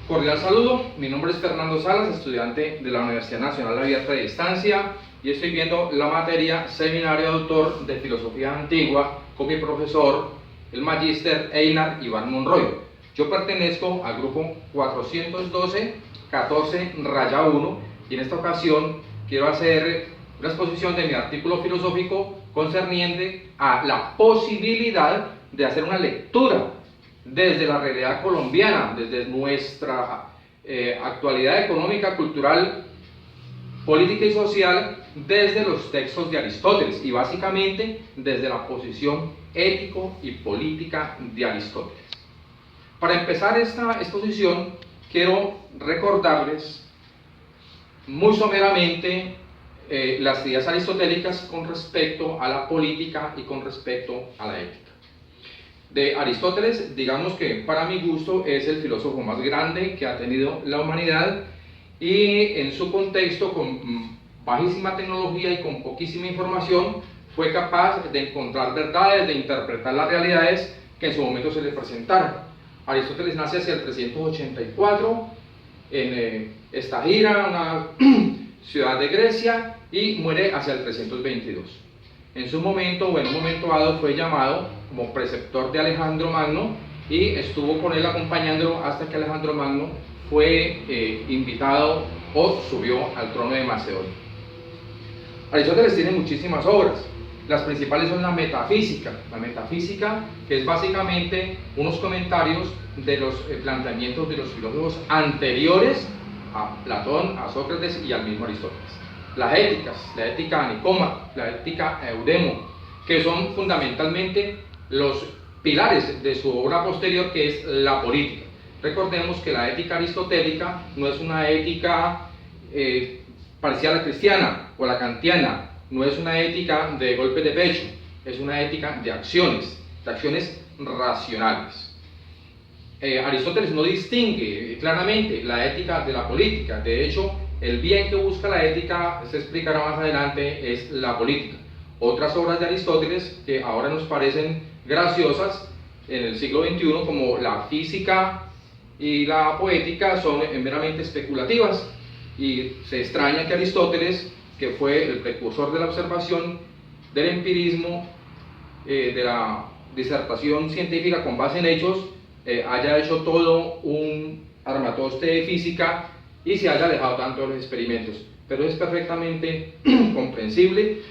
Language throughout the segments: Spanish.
Cordial saludo, mi nombre es Fernando Salas, estudiante de la Universidad Nacional Abierta de Distancia, y estoy viendo la materia Seminario de Autor de Filosofía Antigua con mi profesor, el magíster Einar Iván Monroy. Yo pertenezco al grupo 412-14-1 y en esta ocasión quiero hacer una exposición de mi artículo filosófico concerniente a la posibilidad de hacer una lectura desde la realidad colombiana, desde nuestra actualidad económica, cultural, política y social, desde los textos de Aristóteles y básicamente desde la posición ético y política de Aristóteles. Para empezar esta exposición quiero recordarles muy someramente las ideas aristotélicas con respecto a la política y con respecto a la ética. De Aristóteles, digamos que para mi gusto es el filósofo más grande que ha tenido la humanidad, y en su contexto, con bajísima tecnología y con poquísima información, fue capaz de encontrar verdades, de interpretar las realidades que en su momento se le presentaron. Aristóteles nace hacia el 384 en Estagira, una ciudad de Grecia, y muere hacia el 322. En su momento, o en un momento dado, fue llamado como preceptor de Alejandro Magno y estuvo con él acompañándolo hasta que Alejandro Magno fue invitado o subió al trono de Macedonia. Aristóteles tiene muchísimas obras. Las principales son la metafísica que es básicamente unos comentarios de los planteamientos de los filósofos anteriores a Platón, a Sócrates y al mismo Aristóteles. Las éticas, la ética Nicoma, la ética Eudemo, que son fundamentalmente los pilares de su obra posterior, que es la política. Recordemos que la ética aristotélica no es una ética parecida a la cristiana o a la kantiana, no es una ética de golpe de pecho, es una ética de acciones racionales. Aristóteles no distingue claramente la ética de la política. De hecho, el bien que busca la ética, se explicará más adelante, es la política. Otras obras de Aristóteles que ahora nos parecen graciosas en el siglo XXI, como la física y la poética, son meramente especulativas, y se extraña que Aristóteles, que fue el precursor de la observación, del empirismo, de la disertación científica con base en hechos, haya hecho todo un armatoste de física y se haya alejado tanto de los experimentos. Pero es perfectamente comprensible,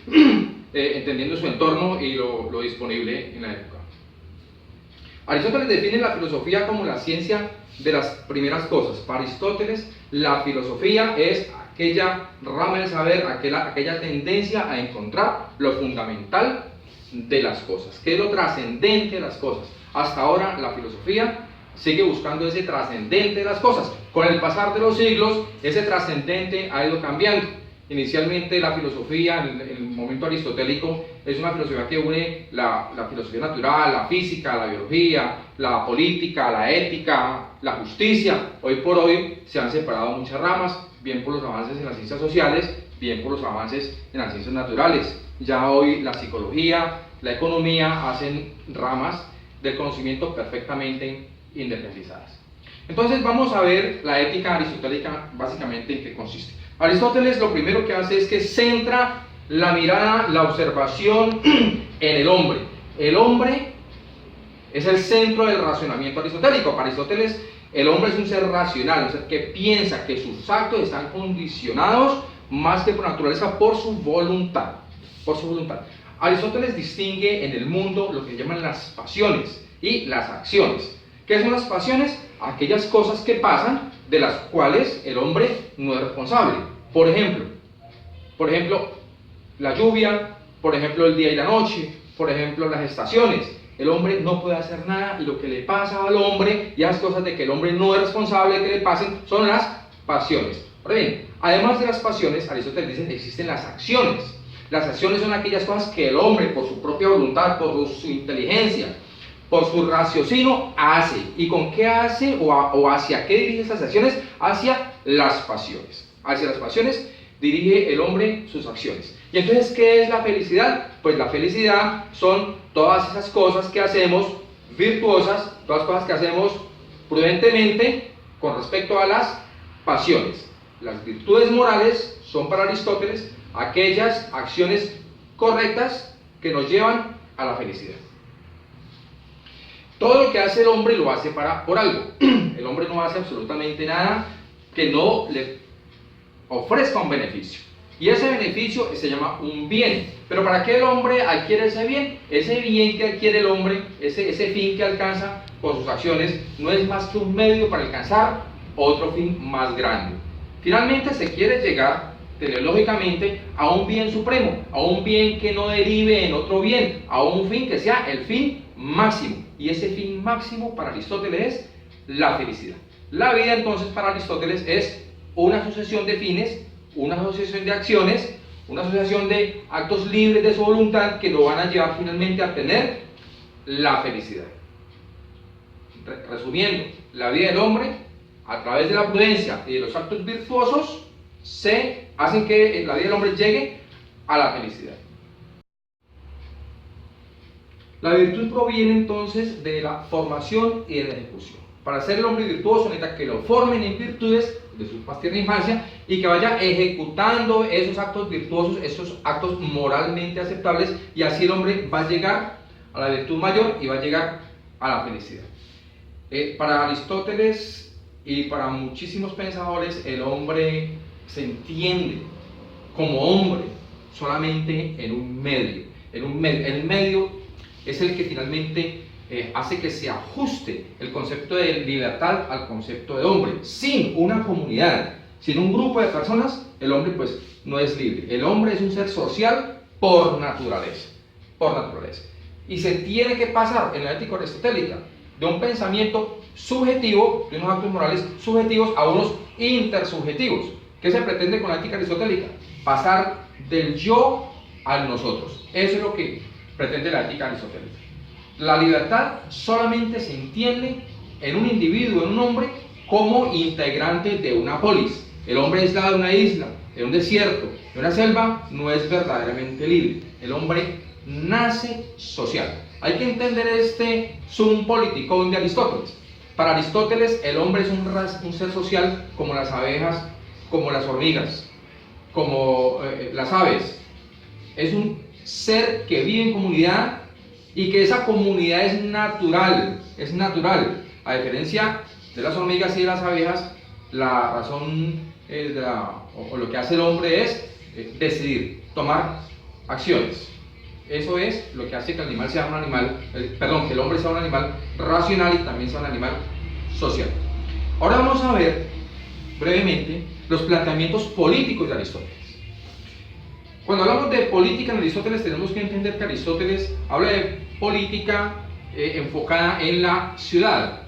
entendiendo su entorno y lo disponible en la época. Aristóteles define la filosofía como la ciencia de las primeras cosas. Para Aristóteles, la filosofía es aquella rama del saber, aquella tendencia a encontrar lo fundamental de las cosas, que es lo trascendente de las cosas. Hasta ahora la filosofía sigue buscando ese trascendente de las cosas. Con el pasar de los siglos, ese trascendente ha ido cambiando. Inicialmente la filosofía, en el momento aristotélico, es una filosofía que une la filosofía natural, la física, la biología, la política, la ética, la justicia. Hoy por hoy se han separado muchas ramas, bien por los avances en las ciencias sociales, bien por los avances en las ciencias naturales. Ya hoy la psicología, la economía hacen ramas del conocimiento perfectamente independizadas. Entonces vamos a ver la ética aristotélica básicamente en qué consiste. Aristóteles lo primero que hace es que centra la mirada, la observación en el hombre. El hombre es el centro del razonamiento aristotélico. Para Aristóteles el hombre es un ser racional, un ser que piensa, que sus actos están condicionados más que por naturaleza por su voluntad. Aristóteles distingue en el mundo lo que llaman las pasiones y las acciones. ¿Qué son las pasiones? Aquellas cosas que pasan de las cuales el hombre no es responsable. Por ejemplo, la lluvia, por ejemplo, el día y la noche, por ejemplo, las estaciones. El hombre no puede hacer nada, y lo que le pasa al hombre y las cosas de que el hombre no es responsable de que le pasen son las pasiones. Ahora bien, además de las pasiones, Aristóteles dice que existen las acciones. Las acciones son aquellas cosas que el hombre, por su propia voluntad, por su inteligencia, por su raciocinio, hace. ¿Y con qué hace o hacia qué dirige esas acciones? Hacia las pasiones. Hacia las pasiones dirige el hombre sus acciones. ¿Y entonces qué es la felicidad? Pues la felicidad son todas esas cosas que hacemos virtuosas, todas las cosas que hacemos prudentemente, con respecto a las pasiones. Las virtudes morales son para Aristóteles aquellas acciones correctas que nos llevan a la felicidad. Todo lo que hace el hombre lo hace por algo. El hombre no hace absolutamente nada que no le ofrezca un beneficio. Y ese beneficio se llama un bien. Pero ¿para qué el hombre adquiere ese bien? Ese bien que adquiere el hombre, ese fin que alcanza con sus acciones, no es más que un medio para alcanzar otro fin más grande. Finalmente se quiere llegar teleológicamente a un bien supremo, a un bien que no derive en otro bien, a un fin que sea el fin máximo. Y ese fin máximo para Aristóteles es la felicidad. La vida entonces para Aristóteles es una sucesión de fines, una asociación de acciones, una asociación de actos libres de su voluntad que lo van a llevar finalmente a tener la felicidad. Resumiendo, la vida del hombre, a través de la prudencia y de los actos virtuosos, se hacen que la vida del hombre llegue a la felicidad. La virtud proviene entonces de la formación y de la ejecución. Para ser el hombre virtuoso necesita que lo formen en virtudes de su más tierna infancia y que vaya ejecutando esos actos virtuosos, esos actos moralmente aceptables, y así el hombre va a llegar a la virtud mayor y va a llegar a la felicidad. Para Aristóteles y para muchísimos pensadores, el hombre se entiende como hombre solamente en un medio. El medio es el que finalmente hace que se ajuste el concepto de libertad al concepto de hombre. Sin una comunidad, sin un grupo de personas, el hombre pues no es libre. El hombre es un ser social por naturaleza. Y se tiene que pasar en la ética aristotélica de un pensamiento subjetivo, de unos actos morales subjetivos, a unos intersubjetivos. ¿Qué se pretende con la ética aristotélica? Pasar del yo al nosotros. Eso es lo que pretende la ética aristotélica. La libertad solamente se entiende en un individuo, en un hombre, como integrante de una polis. El hombre aislado de una isla, de un desierto, de una selva, no es verdaderamente libre. El hombre nace social. Hay que entender este sum politicum de Aristóteles. Para Aristóteles, el hombre es un ser social como las abejas, como las hormigas, como las aves. Es un ser que vive en comunidad y que esa comunidad es natural. A diferencia de las hormigas y de las abejas, la razón o lo que hace el hombre es decidir, tomar acciones. Eso es lo que hace que el animal sea un animal, que el hombre sea un animal racional y también sea un animal social. Ahora vamos a ver brevemente los planteamientos políticos de Aristóteles. Cuando hablamos de política en Aristóteles, tenemos que entender que Aristóteles habla de política enfocada en la ciudad.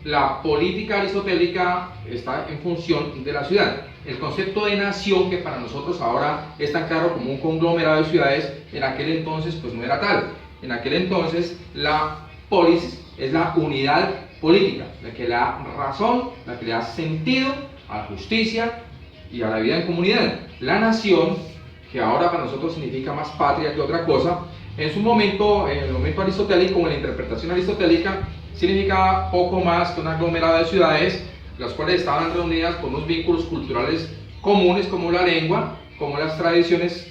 La política aristotélica está en función de la ciudad. El concepto de nación, que para nosotros ahora es tan claro como un conglomerado de ciudades, en aquel entonces pues no era tal. En aquel entonces la polis es la unidad política, la que le da razón, la que le da sentido a la justicia y a la vida en comunidad. La nación, que ahora para nosotros significa más patria que otra cosa, en su momento, en el momento aristotélico, en la interpretación aristotélica, significaba poco más que un aglomerado de ciudades, las cuales estaban reunidas por unos vínculos culturales comunes, como la lengua, como las tradiciones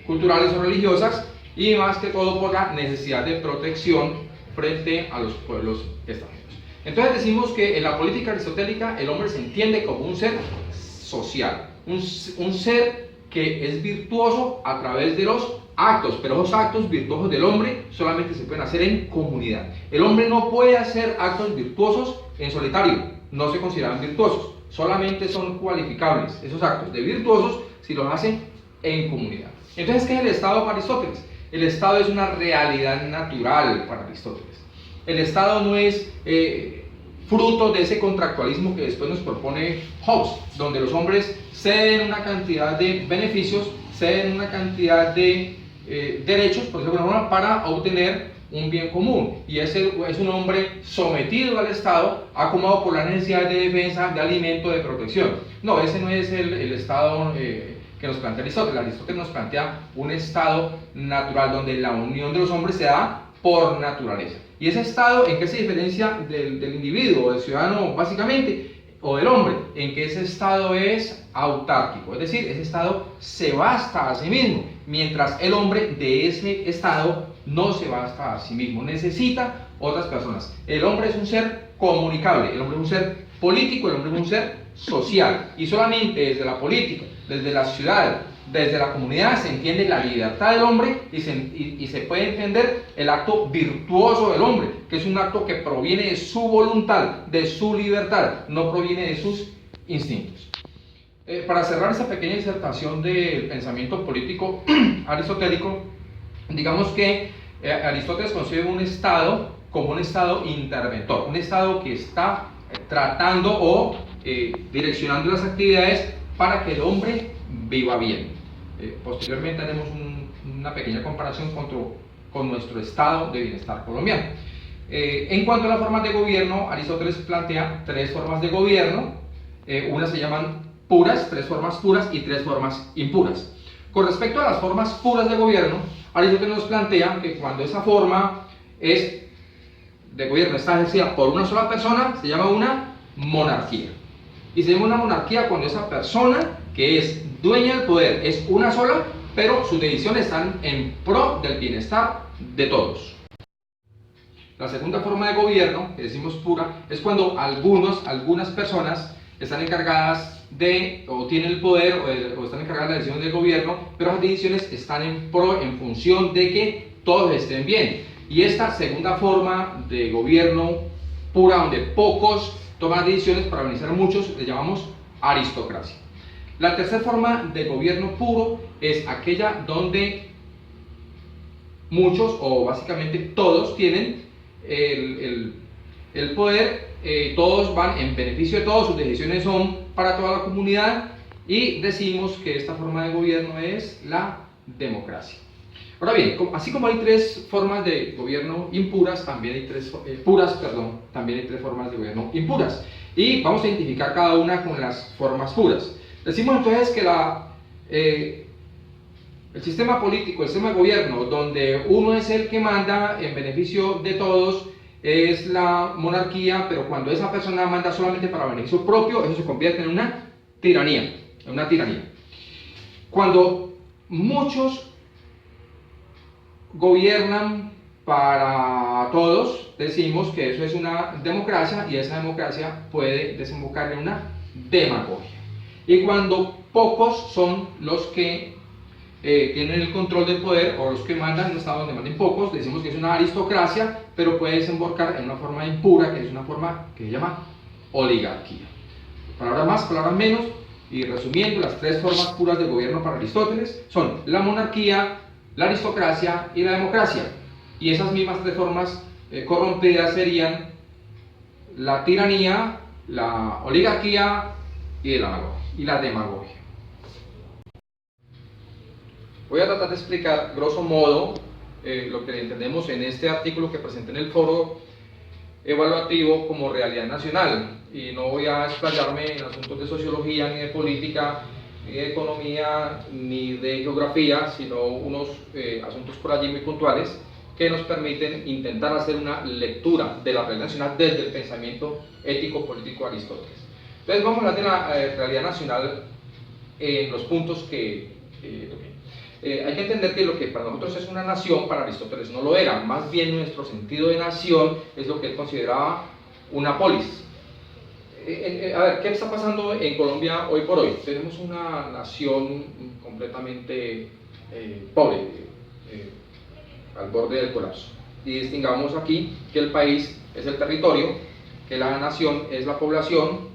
culturales o religiosas, y más que todo por la necesidad de protección frente a los pueblos extranjeros. Entonces decimos que en la política aristotélica el hombre se entiende como un ser social, un ser que es virtuoso a través de los actos, pero esos actos virtuosos del hombre solamente se pueden hacer en comunidad. El hombre no puede hacer actos virtuosos en solitario, no se consideran virtuosos, solamente son cualificables esos actos de virtuosos si los hacen en comunidad. Entonces, ¿qué es el Estado para Aristóteles? El Estado es una realidad natural para Aristóteles. El Estado no es fruto de ese contractualismo que después nos propone Hobbes, donde los hombres ceden una cantidad de beneficios, ceden una cantidad de derechos, por ejemplo, para obtener un bien común, y ese es un hombre sometido al Estado, acomodado por la necesidad de defensa, de alimento, de protección. No, ese no es el Estado que nos plantea Aristóteles. Aristóteles nos plantea un Estado natural donde la unión de los hombres se da por naturaleza. ¿Y ese Estado en qué se diferencia del individuo, del ciudadano básicamente, o del hombre? En que ese Estado es autárquico, es decir, ese Estado se basta a sí mismo, mientras el hombre de ese Estado no se basta a sí mismo, necesita otras personas. El hombre es un ser comunicable, el hombre es un ser político, el hombre es un ser social, y solamente desde la política, desde la ciudad, desde la comunidad se entiende la libertad del hombre y se puede entender el acto virtuoso del hombre, que es un acto que proviene de su voluntad, de su libertad, no proviene de sus instintos. Para cerrar esta pequeña disertación del pensamiento político aristotélico, digamos que Aristóteles concibe un Estado como un Estado interventor, un Estado que está tratando o direccionando las actividades para que el hombre viva bien. Posteriormente haremos una pequeña comparación con nuestro estado de bienestar colombiano. En cuanto a las formas de gobierno, Aristóteles plantea tres formas de gobierno. Unas se llaman puras, tres formas puras y tres formas impuras. Con respecto a las formas puras de gobierno, Aristóteles nos plantea que cuando esa forma de gobierno está ejercida por una sola persona, se llama una monarquía. Y se llama una monarquía cuando esa persona que es dueña del poder es una sola, pero sus decisiones están en pro del bienestar de todos. La segunda forma de gobierno, que decimos pura, es cuando algunas personas están encargadas o tienen el poder o están encargadas de las decisiones del gobierno, pero las decisiones están en función de que todos estén bien. Y esta segunda forma de gobierno pura, donde pocos toman decisiones para beneficiar a muchos, le llamamos aristocracia. La tercera forma de gobierno puro es aquella donde muchos o básicamente todos tienen el poder, todos van en beneficio de todos, sus decisiones son para toda la comunidad, y decimos que esta forma de gobierno es la democracia. Ahora bien, así como hay tres formas de gobierno impuras, también hay tres formas de gobierno impuras, y vamos a identificar cada una con las formas puras. Decimos entonces que el sistema político, el sistema de gobierno, donde uno es el que manda en beneficio de todos, es la monarquía, pero cuando esa persona manda solamente para beneficio propio, eso se convierte en una tiranía. Cuando muchos gobiernan para todos, decimos que eso es una democracia, y esa democracia puede desembocar en una demagogia. Y cuando pocos son los que tienen el control del poder, o los que mandan en un estado donde manden pocos, decimos que es una aristocracia, pero puede desembocar en una forma impura, que es una forma que se llama oligarquía. Palabras más, palabras menos, y resumiendo, las tres formas puras de gobierno para Aristóteles son la monarquía, la aristocracia y la democracia. Y esas mismas tres formas corrompidas serían la tiranía, la oligarquía y la demagogia. Voy a tratar de explicar, grosso modo, lo que entendemos en este artículo que presenté en el foro evaluativo como realidad nacional, y no voy a explayarme en asuntos de sociología, ni de política, ni de economía, ni de geografía, sino unos asuntos por allí muy puntuales que nos permiten intentar hacer una lectura de la realidad nacional desde el pensamiento ético-político de Aristóteles. Entonces vamos a hablar de la realidad nacional en los puntos que toqué. Hay que entender que lo que para nosotros es una nación, para Aristóteles no lo era. Más bien nuestro sentido de nación es lo que él consideraba una polis. A ver, ¿qué está pasando en Colombia hoy por hoy? Tenemos una nación completamente pobre, al borde del colapso. Y distingamos aquí que el país es el territorio, que la nación es la población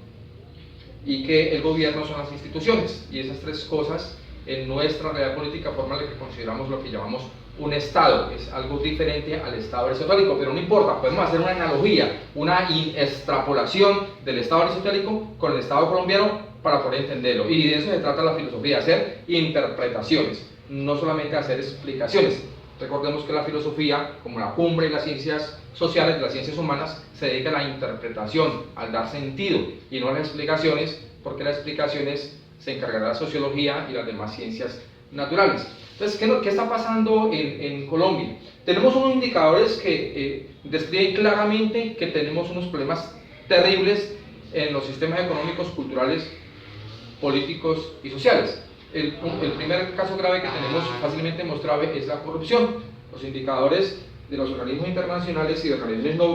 y que el gobierno son las instituciones. Y esas tres cosas en nuestra realidad política forman lo que consideramos lo que llamamos un Estado. Es algo diferente al Estado aristotélico, pero no importa, podemos hacer una analogía, una extrapolación del Estado aristotélico con el Estado colombiano para poder entenderlo. Y de eso se trata la filosofía, hacer interpretaciones, no solamente hacer explicaciones. Recordemos que la filosofía, como la cumbre de las ciencias sociales, de las ciencias humanas, se dedica a la interpretación, al dar sentido, y no a las explicaciones, porque las explicaciones se encargará la sociología y las demás ciencias naturales. Entonces, ¿qué está pasando en Colombia? Tenemos unos indicadores que describen claramente que tenemos unos problemas terribles en los sistemas económicos, culturales, políticos y sociales. El primer caso grave que tenemos fácilmente mostrable es la corrupción. Los indicadores de los organismos internacionales y de organizaciones no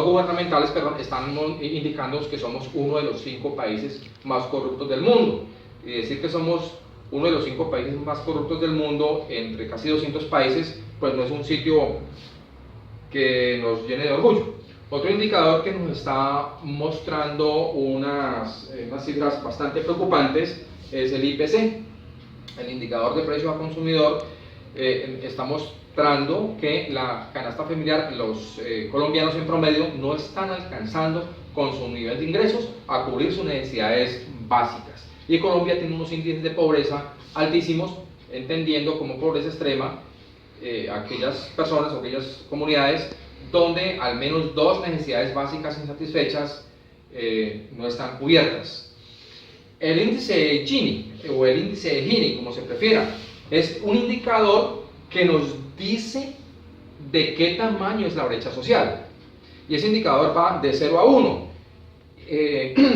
gubernamentales, están indicando que somos uno de los 5 países más corruptos del mundo. Y decir que somos uno de los 5 países más corruptos del mundo entre casi 200 países, pues no es un sitio que nos llene de orgullo. Otro indicador que nos está mostrando unas cifras bastante preocupantes es el IPC, el indicador de precios al consumidor. Está mostrando que la canasta familiar, los colombianos en promedio, no están alcanzando con su nivel de ingresos a cubrir sus necesidades básicas. Y Colombia tiene unos índices de pobreza altísimos, entendiendo como pobreza extrema aquellas personas o aquellas comunidades donde al menos 2 necesidades básicas insatisfechas no están cubiertas. El índice de Gini, o el índice de Gini, como se prefiera, es un indicador que nos dice de qué tamaño es la brecha social. Y ese indicador va de 0 a 1,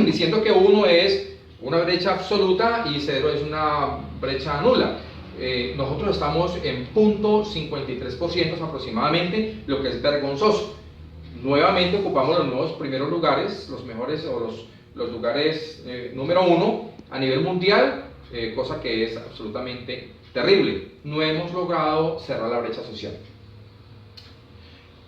diciendo que 1 es una brecha absoluta y 0 es una brecha nula. Nosotros estamos en 0.53% aproximadamente, lo que es vergonzoso. Nuevamente ocupamos los nuevos primeros lugares, los mejores o los lugares número 1 a nivel mundial, cosa que es absolutamente terrible. No hemos logrado cerrar la brecha social.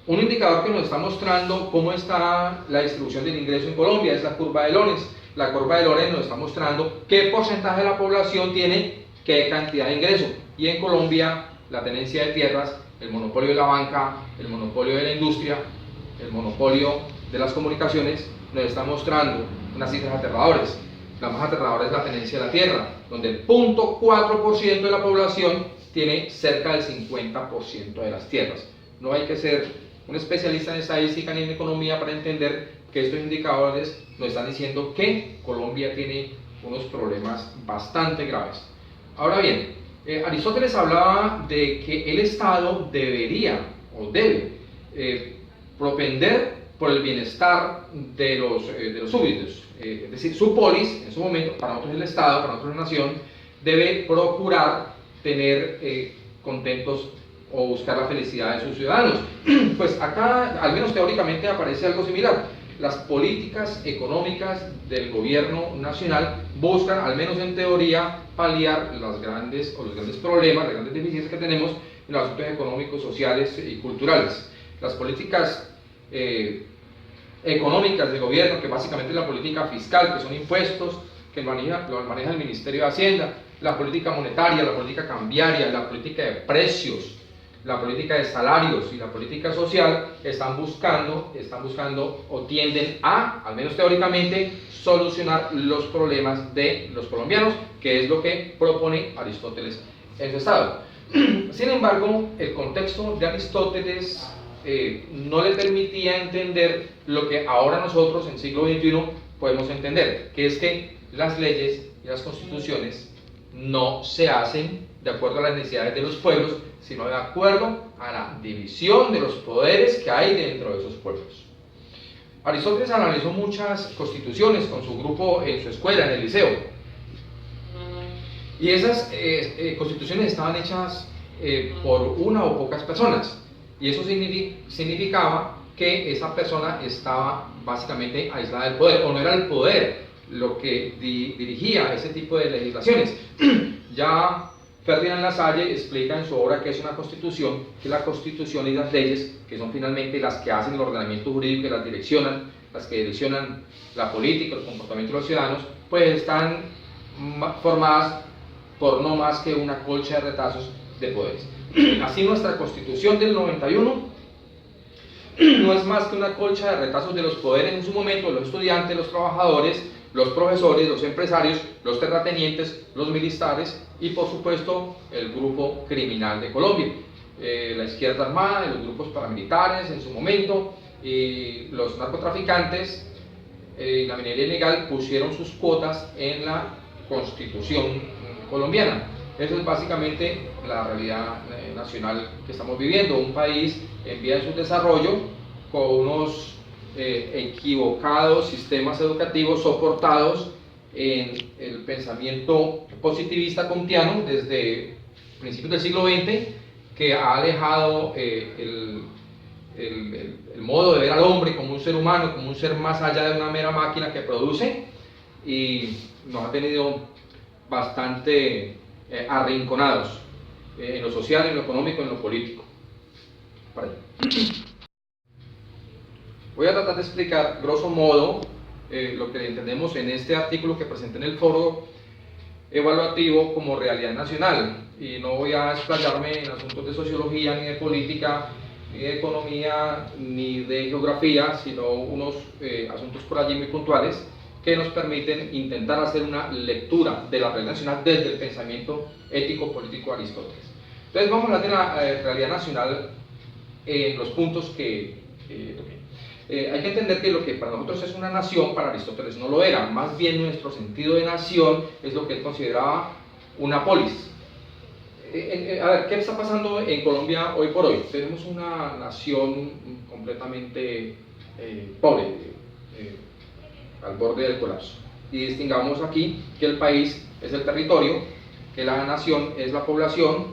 Un indicador que nos está mostrando cómo está la distribución del ingreso en Colombia es la curva de Lorenz. La curva de Lorenz nos está mostrando qué porcentaje de la población tiene qué cantidad de ingreso. Y en Colombia, la tenencia de tierras, el monopolio de la banca, el monopolio de la industria, el monopolio de las comunicaciones, nos está mostrando unas cifras aterradoras. La más aterradora es la tenencia de la tierra, donde el 0.4% de la población tiene cerca del 50% de las tierras. No hay que ser un especialista en estadística ni en economía para entender que estos indicadores nos están diciendo que Colombia tiene unos problemas bastante graves. Ahora bien, Aristóteles hablaba de que el Estado debería o debe propender por el bienestar de los súbditos, es decir, su polis, en su momento, para nosotros el Estado, para nosotros la nación, debe procurar tener contentos o buscar la felicidad de sus ciudadanos. Pues acá, al menos teóricamente, aparece algo similar. Las políticas económicas del gobierno nacional buscan, al menos en teoría, paliar los grandes problemas, las grandes deficiencias que tenemos en los asuntos económicos, sociales y culturales. Las políticas económicas del gobierno, que básicamente es la política fiscal, que son impuestos, que lo maneja el Ministerio de Hacienda, la política monetaria, la política cambiaria, la política de precios, la política de salarios y la política social están buscando o tienden a, al menos teóricamente, solucionar los problemas de los colombianos, que es lo que propone Aristóteles en su estado. Sin embargo, el contexto de Aristóteles no le permitía entender lo que ahora nosotros en siglo XXI podemos entender, que es que las leyes y las constituciones no se hacen de acuerdo a las necesidades de los pueblos, sino de acuerdo a la división de los poderes que hay dentro de esos pueblos. Aristóteles analizó muchas constituciones con su grupo en su escuela, en el liceo, y esas constituciones estaban hechas por una o pocas personas, y eso significaba que esa persona estaba básicamente aislada del poder, o no era el poder lo que dirigía ese tipo de legislaciones. Ya Ferdinand Lasalle explica en su obra qué es una constitución, que la constitución y las leyes, que son finalmente las que hacen el ordenamiento jurídico, las que direccionan la política, el comportamiento de los ciudadanos, pues están formadas por no más que una colcha de retazos de poderes. Así nuestra constitución del 91 no es más que una colcha de retazos de los poderes en su momento, los estudiantes, los trabajadores, los profesores, los empresarios, los terratenientes, los militares y por supuesto el grupo criminal de Colombia, la izquierda armada, los grupos paramilitares en su momento, y los narcotraficantes y la minería ilegal pusieron sus cuotas en la constitución colombiana. Eso es básicamente la realidad nacional que estamos viviendo, un país en vía de su desarrollo con unos equivocados sistemas educativos soportados en el pensamiento positivista kantiano desde principios del siglo XX, que ha alejado el modo de ver al hombre como un ser humano, como un ser más allá de una mera máquina que produce, y nos ha tenido bastante arrinconados en lo social, en lo económico, en lo político. Para allá. Voy a tratar de explicar, grosso modo, lo que entendemos en este artículo que presenté en el foro evaluativo como realidad nacional, y no voy a explayarme en asuntos de sociología, ni de política, ni de economía, ni de geografía, sino unos asuntos por allí muy puntuales que nos permiten intentar hacer una lectura de la realidad nacional desde el pensamiento ético-político de Aristóteles. Entonces vamos a hablar de la realidad nacional en los puntos que toqué. Hay que entender que lo que para nosotros es una nación, para Aristóteles no lo era. Más bien nuestro sentido de nación es lo que él consideraba una polis. A ver, ¿qué está pasando en Colombia hoy por hoy? Tenemos una nación completamente pobre, al borde del colapso. Y distingamos aquí que el país es el territorio, que la nación es la población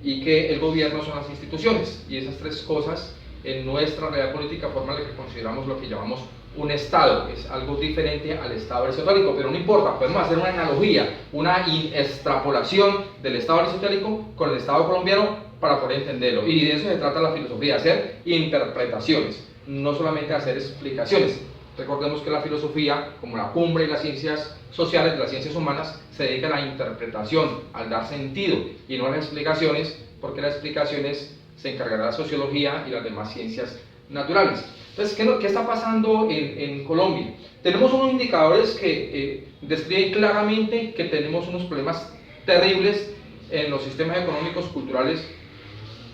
y que el gobierno son las instituciones. Y esas tres cosas en nuestra realidad política forman lo que consideramos lo que llamamos un Estado. Es algo diferente al Estado aristotélico, pero no importa, podemos hacer una analogía, una extrapolación del Estado aristotélico con el Estado colombiano para poder entenderlo. Y de eso se trata la filosofía, hacer interpretaciones, no solamente hacer explicaciones. Recordemos que la filosofía, como la cumbre de las ciencias sociales, de las ciencias humanas, se dedica a la interpretación, al dar sentido, y no a las explicaciones, porque las explicaciones se encargará la sociología y las demás ciencias naturales. Entonces, ¿qué está pasando en Colombia? Tenemos unos indicadores que describen claramente que tenemos unos problemas terribles en los sistemas económicos, culturales,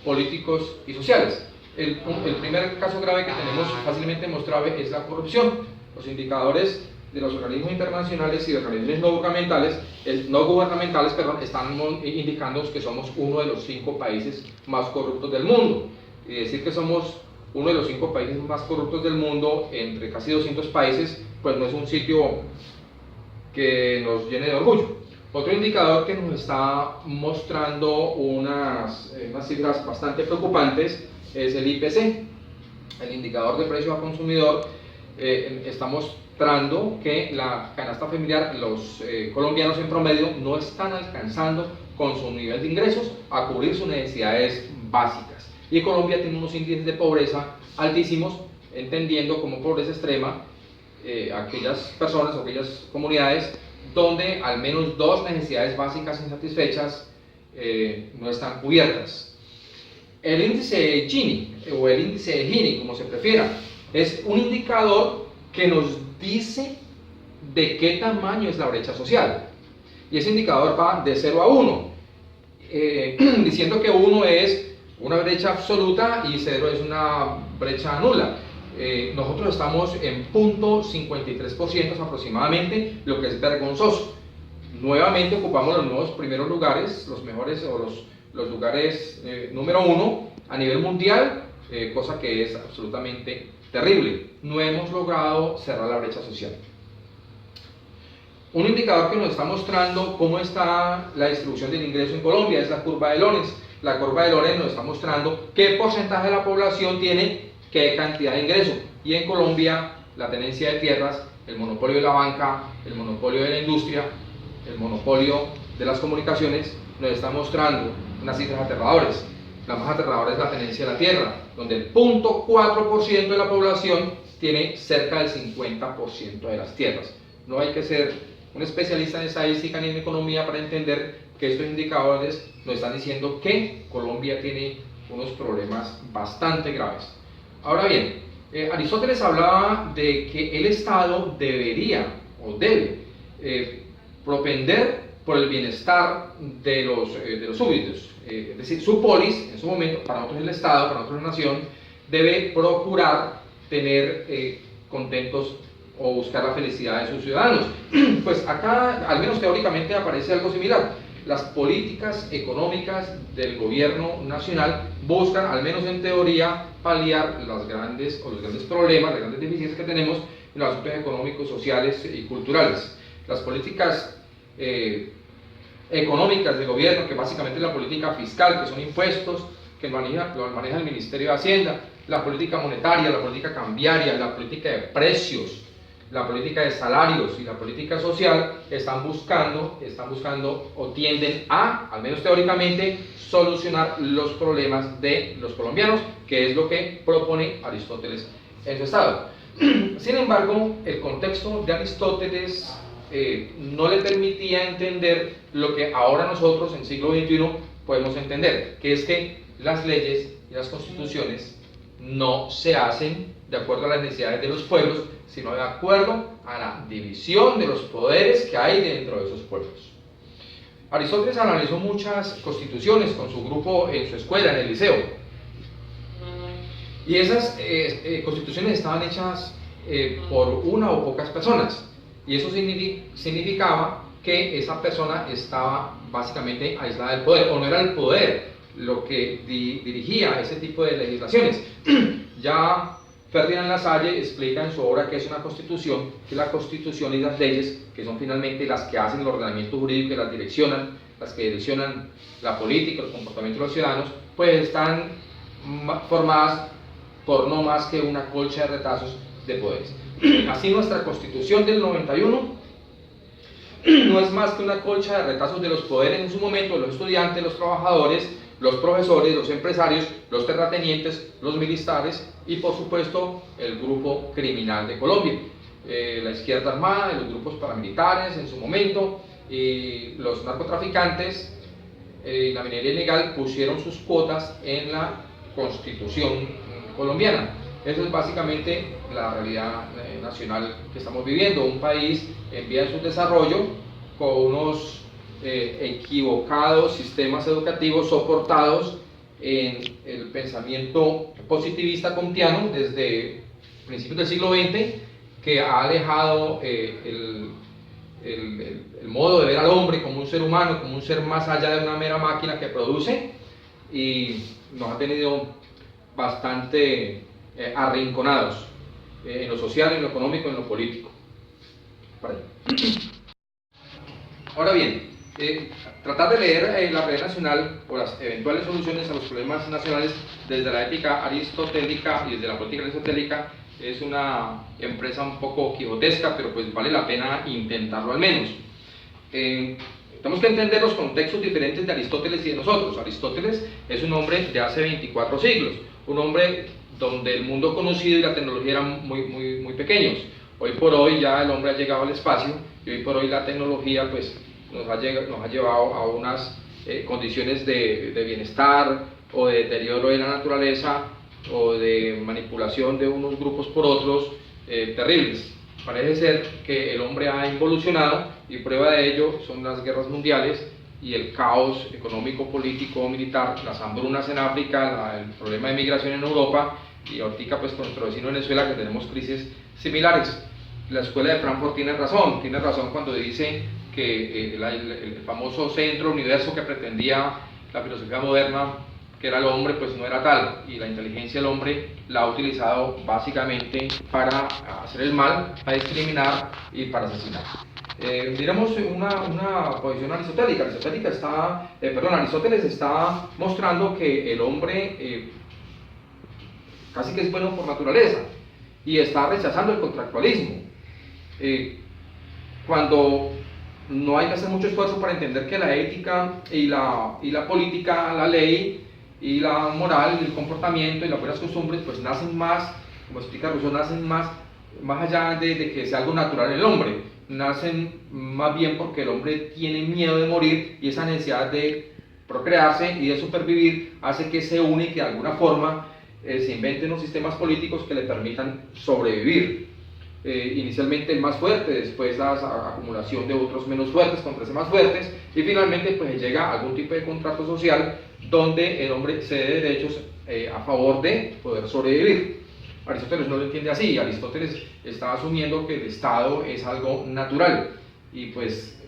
políticos y sociales. El primer caso grave que tenemos fácilmente mostrable es la corrupción. Los indicadores de los organismos internacionales y de organismos no gubernamentales, están indicando que somos uno de los 5 países más corruptos del mundo. Y decir que somos uno de los 5 países más corruptos del mundo entre casi 200 países, pues no es un sitio que nos llene de orgullo. Otro indicador que nos está mostrando unas cifras bastante preocupantes es el IPC, el indicador de precio al consumidor. Está mostrando que la canasta familiar, los colombianos en promedio, no están alcanzando con su nivel de ingresos a cubrir sus necesidades básicas. Y Colombia tiene unos índices de pobreza altísimos, entendiendo como pobreza extrema aquellas personas o aquellas comunidades donde al menos 2 necesidades básicas insatisfechas no están cubiertas. El índice de Gini, o el índice de Gini, como se prefiera, es un indicador que nos dice de qué tamaño es la brecha social. Y ese indicador va de 0 a 1, diciendo que 1 es una brecha absoluta y 0 es una brecha nula. Nosotros estamos en 0.53% aproximadamente, lo que es vergonzoso. Nuevamente ocupamos los nuevos primeros lugares, los mejores o los lugares número 1 a nivel mundial, cosa que es absolutamente terrible. No hemos logrado cerrar la brecha social. Un indicador que nos está mostrando cómo está la distribución del ingreso en Colombia es la curva de Lorenz. La curva de Lorenz nos está mostrando qué porcentaje de la población tiene qué cantidad de ingreso. Y en Colombia, la tenencia de tierras, el monopolio de la banca, el monopolio de la industria, el monopolio de las comunicaciones, nos está mostrando unas cifras aterradoras. La más aterradora es la tenencia de la tierra, donde el 0.4% de la población tiene cerca del 50% de las tierras. No hay que ser un especialista en estadística ni en economía para entender que estos indicadores nos están diciendo que Colombia tiene unos problemas bastante graves. Ahora bien, Aristóteles hablaba de que el Estado debería o debe propender por el bienestar de los súbditos. Es decir, su polis, en su momento, para nosotros el Estado, para nosotros la nación, debe procurar tener contentos o buscar la felicidad de sus ciudadanos. Pues acá, al menos teóricamente, aparece algo similar. las políticas económicas del gobierno nacional buscan, al menos en teoría, paliar los grandes problemas, las grandes deficiencias que tenemos en los aspectos económicos, sociales y culturales. Las políticas económicas del gobierno, que básicamente es la política fiscal, que son impuestos, que lo maneja el Ministerio de Hacienda, la política monetaria, la política cambiaria, la política de precios, la política de salarios y la política social, están buscando o tienden a, al menos teóricamente, solucionar los problemas de los colombianos, que es lo que propone Aristóteles en su estado. Sin embargo, el contexto de Aristóteles no le permitía entender lo que ahora nosotros en siglo XXI podemos entender, que es que las leyes y las constituciones no se hacen de acuerdo a las necesidades de los pueblos, sino de acuerdo a la división de los poderes que hay dentro de esos pueblos. Aristóteles analizó muchas constituciones con su grupo en su escuela, en el liceo, y esas constituciones estaban hechas por una o pocas personas, y eso significaba que esa persona estaba básicamente aislada del poder, o no era el poder lo que dirigía ese tipo de legislaciones. Ya Ferdinand Lassalle explica en su obra qué es una constitución, que la constitución y las leyes, que son finalmente las que hacen el ordenamiento jurídico, que las que direccionan la política, el comportamiento de los ciudadanos, pues están formadas por no más que una colcha de retazos de poderes. Así nuestra constitución del 91 no es más que una colcha de retazos de los poderes en su momento, los estudiantes, los trabajadores, los profesores, los empresarios, los terratenientes, los militares y por supuesto el grupo criminal de Colombia, la izquierda armada, los grupos paramilitares en su momento, y los narcotraficantes y la minería ilegal pusieron sus cuotas en la constitución colombiana. Esa es básicamente la realidad nacional que estamos viviendo, un país en vía de su desarrollo con unos equivocados sistemas educativos soportados en el pensamiento positivista kantiano desde principios del siglo XX, que ha alejado el modo de ver al hombre como un ser humano, como un ser más allá de una mera máquina que produce, y nos ha tenido bastante arrinconados en lo social, en lo económico, en lo político. Ahora bien, tratar de leer la realidad nacional o las eventuales soluciones a los problemas nacionales desde la ética aristotélica y desde la política aristotélica es una empresa un poco quijotesca, pero pues vale la pena intentarlo al menos. Tenemos que entender los contextos diferentes de Aristóteles y de nosotros. Aristóteles es un hombre de hace 24 siglos, un hombre donde el mundo conocido y la tecnología eran muy pequeños. Hoy por hoy ya el hombre ha llegado al espacio y hoy por hoy la tecnología pues nos ha llevado a unas condiciones de bienestar o de deterioro de la naturaleza o de manipulación de unos grupos por otros terribles. Parece ser que el hombre ha involucionado y prueba de ello son las guerras mundiales y el caos económico, político, militar, las hambrunas en África, el problema de migración en Europa y ahorita pues con nuestro vecino Venezuela que tenemos crisis similares. La escuela de Frankfurt tiene razón cuando dice que el famoso centro universo que pretendía la filosofía moderna, que era el hombre, pues no era tal, y la inteligencia del hombre la ha utilizado básicamente para hacer el mal, para discriminar y para asesinar. Miramos una posición aristotélica. Aristóteles está mostrando que el hombre casi que es bueno por naturaleza y está rechazando el contractualismo. Cuando no hay que hacer mucho esfuerzo para entender que la ética y la política, la ley y la moral y el comportamiento y las buenas costumbres pues nacen más, como explica Rousseau, nacen más allá de que sea algo natural en el hombre, nacen más bien porque el hombre tiene miedo de morir y esa necesidad de procrearse y de supervivir hace que se une y que de alguna forma se inventen unos sistemas políticos que le permitan sobrevivir. Inicialmente el más fuerte, después la acumulación de otros menos fuertes contra ese más fuertes y finalmente pues llega a algún tipo de contrato social donde el hombre cede derechos a favor de poder sobrevivir. Aristóteles no lo entiende así. Aristóteles está asumiendo que el Estado es algo natural y pues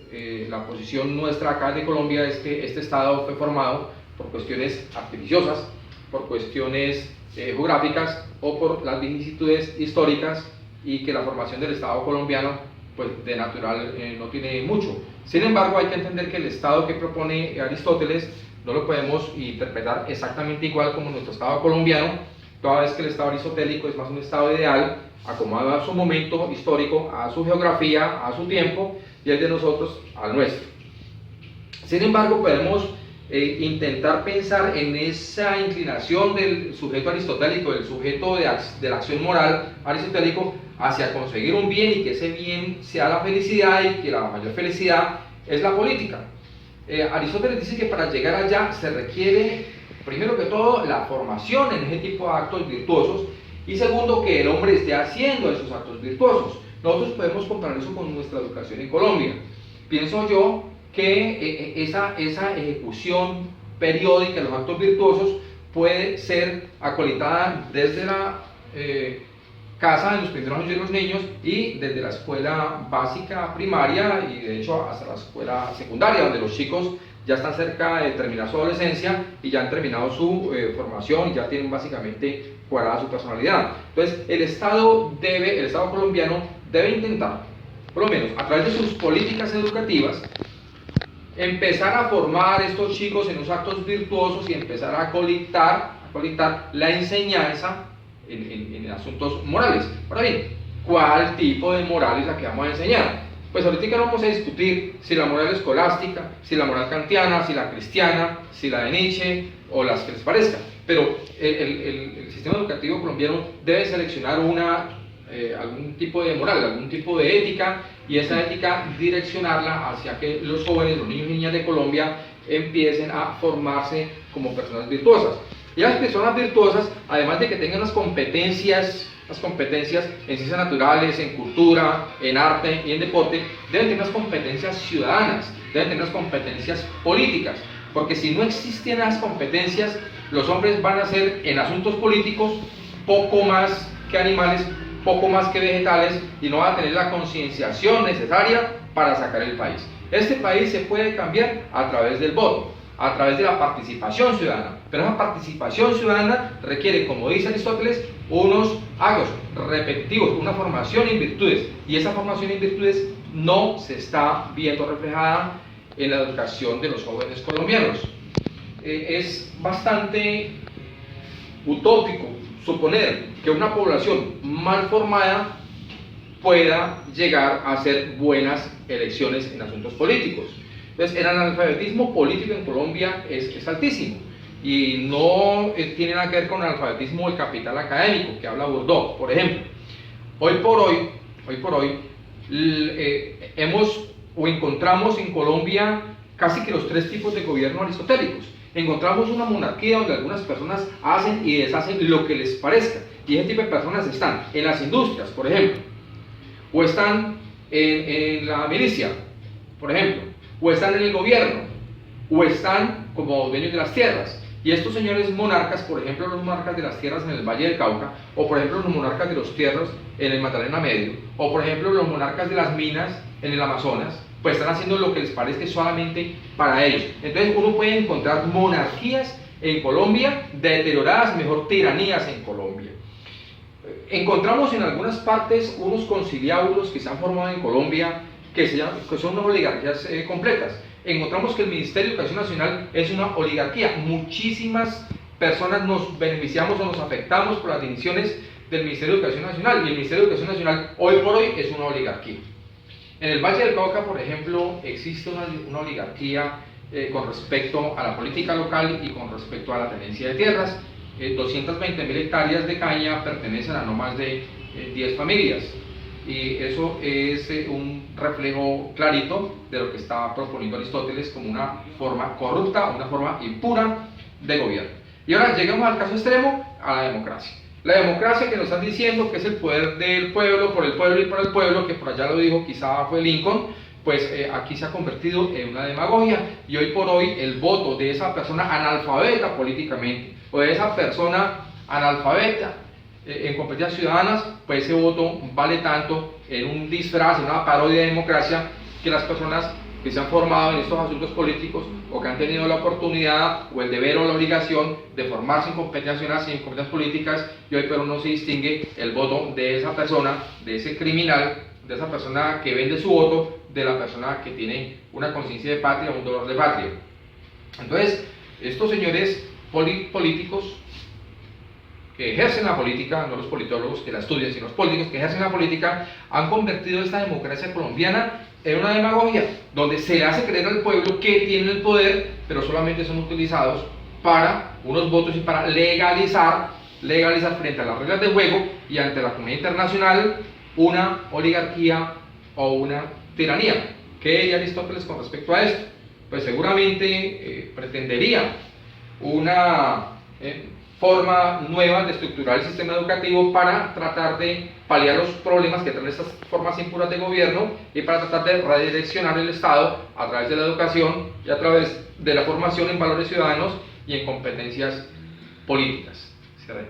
la posición nuestra acá de Colombia es que este Estado fue formado por cuestiones artificiosas, por cuestiones geográficas o por las vicisitudes históricas, y que la formación del Estado colombiano pues de natural no tiene mucho. Sin embargo, hay que entender que el Estado que propone Aristóteles no lo podemos interpretar exactamente igual como nuestro Estado colombiano, toda vez que el Estado aristotélico es más un Estado ideal, acomodado a su momento histórico, a su geografía, a su tiempo, y el de nosotros al nuestro. Sin embargo, podemos intentar pensar en esa inclinación del sujeto aristotélico, del sujeto de la acción moral aristotélico, hacia conseguir un bien, y que ese bien sea la felicidad, y que la mayor felicidad es la política. Aristóteles dice que para llegar allá se requiere, primero que todo, la formación en ese tipo de actos virtuosos, y segundo, que el hombre esté haciendo esos actos virtuosos. Nosotros podemos comparar eso con nuestra educación en Colombia. Pienso yo que esa ejecución periódica de los actos virtuosos puede ser acolitada desde la casa en los primeros años de los niños, y desde la escuela básica primaria, y de hecho hasta la escuela secundaria, donde los chicos ya están cerca de terminar su adolescencia y ya han terminado su formación y ya tienen básicamente cuadrada su personalidad. Entonces el Estado colombiano debe intentar, por lo menos a través de sus políticas educativas, empezar a formar a estos chicos en los actos virtuosos y empezar a acolitar la enseñanza en asuntos morales. Ahora bien, ¿cuál tipo de moral es la que vamos a enseñar? Pues ahorita no vamos a discutir si la moral escolástica, si la moral kantiana, si la cristiana, si la de Nietzsche o las que les parezcan, pero el sistema educativo colombiano debe seleccionar algún tipo de moral, algún tipo de ética, y esa ética direccionarla hacia que los jóvenes, los niños y niñas de Colombia empiecen a formarse como personas virtuosas. Y las personas virtuosas, además de que tengan las competencias en ciencias naturales, en cultura, en arte y en deporte, deben tener unas competencias ciudadanas, deben tener unas competencias políticas, porque si no existen las competencias, los hombres van a ser en asuntos políticos poco más que animales, poco más que vegetales, y no van a tener la concienciación necesaria para sacar el país. Este país se puede cambiar a través del voto, a través de la participación ciudadana, pero esa participación ciudadana requiere, como dice Aristóteles, unos actos repetitivos, una formación en virtudes, y esa formación en virtudes no se está viendo reflejada en la educación de los jóvenes colombianos. Es bastante utópico suponer que una población mal formada pueda llegar a hacer buenas elecciones en asuntos políticos. Entonces, el analfabetismo político en Colombia es altísimo, y no tiene nada que ver con el analfabetismo del capital académico que habla Bourdieu, por ejemplo. Hoy por hoy encontramos en Colombia casi que los tres tipos de gobierno aristotélicos. Encontramos una monarquía donde algunas personas hacen y deshacen lo que les parezca, y ese tipo de personas están en las industrias, por ejemplo, o están en la milicia, por ejemplo, o están en el gobierno, o están como dueños de las tierras. Y estos señores monarcas, por ejemplo los monarcas de las tierras en el Valle del Cauca, o por ejemplo los monarcas de los tierras en el Magdalena Medio, o por ejemplo los monarcas de las minas en el Amazonas, pues están haciendo lo que les parece solamente para ellos. Entonces uno puede encontrar monarquías en Colombia deterioradas, mejor tiranías en Colombia. Encontramos en algunas partes unos conciliábulos que se han formado en Colombia que son unas oligarquías completas. Encontramos que el Ministerio de Educación Nacional es una oligarquía. Muchísimas personas nos beneficiamos o nos afectamos por las decisiones del Ministerio de Educación Nacional, y el Ministerio de Educación Nacional hoy por hoy es una oligarquía. En el Valle del Cauca, por ejemplo, existe una oligarquía con respecto a la política local y con respecto a la tenencia de tierras. 220.000 hectáreas de caña pertenecen a no más de 10 familias. Y eso es un reflejo clarito de lo que está proponiendo Aristóteles como una forma corrupta, una forma impura de gobierno. Y ahora llegamos al caso extremo, a la democracia. La democracia que nos están diciendo que es el poder del pueblo, por el pueblo y para el pueblo, que por allá lo dijo, quizá fue Lincoln, pues aquí se ha convertido en una demagogia, y hoy por hoy el voto de esa persona analfabeta políticamente, o de esa persona analfabeta en competencias ciudadanas, pues ese voto vale tanto en un disfraz, en una parodia de democracia, que las personas que se han formado en estos asuntos políticos o que han tenido la oportunidad o el deber o la obligación de formarse en competencias nacionales y en competencias políticas, y hoy pero no se distingue el voto de esa persona, de ese criminal, de esa persona que vende su voto, de la persona que tiene una conciencia de patria, un dolor de patria. Entonces, estos señores políticos que ejercen la política, no los politólogos que la estudian, sino los políticos que ejercen la política, han convertido esta democracia colombiana en una demagogia, donde se hace creer al pueblo que tiene el poder, pero solamente son utilizados para unos votos y para legalizar frente a las reglas de juego y ante la comunidad internacional una oligarquía o una tiranía. ¿Qué diría Aristóteles con respecto a esto? Pues seguramente pretendería una forma nueva de estructurar el sistema educativo para tratar de paliar los problemas que traen estas formas impuras de gobierno y para tratar de redireccionar el Estado a través de la educación y a través de la formación en valores ciudadanos y en competencias políticas. Cierre.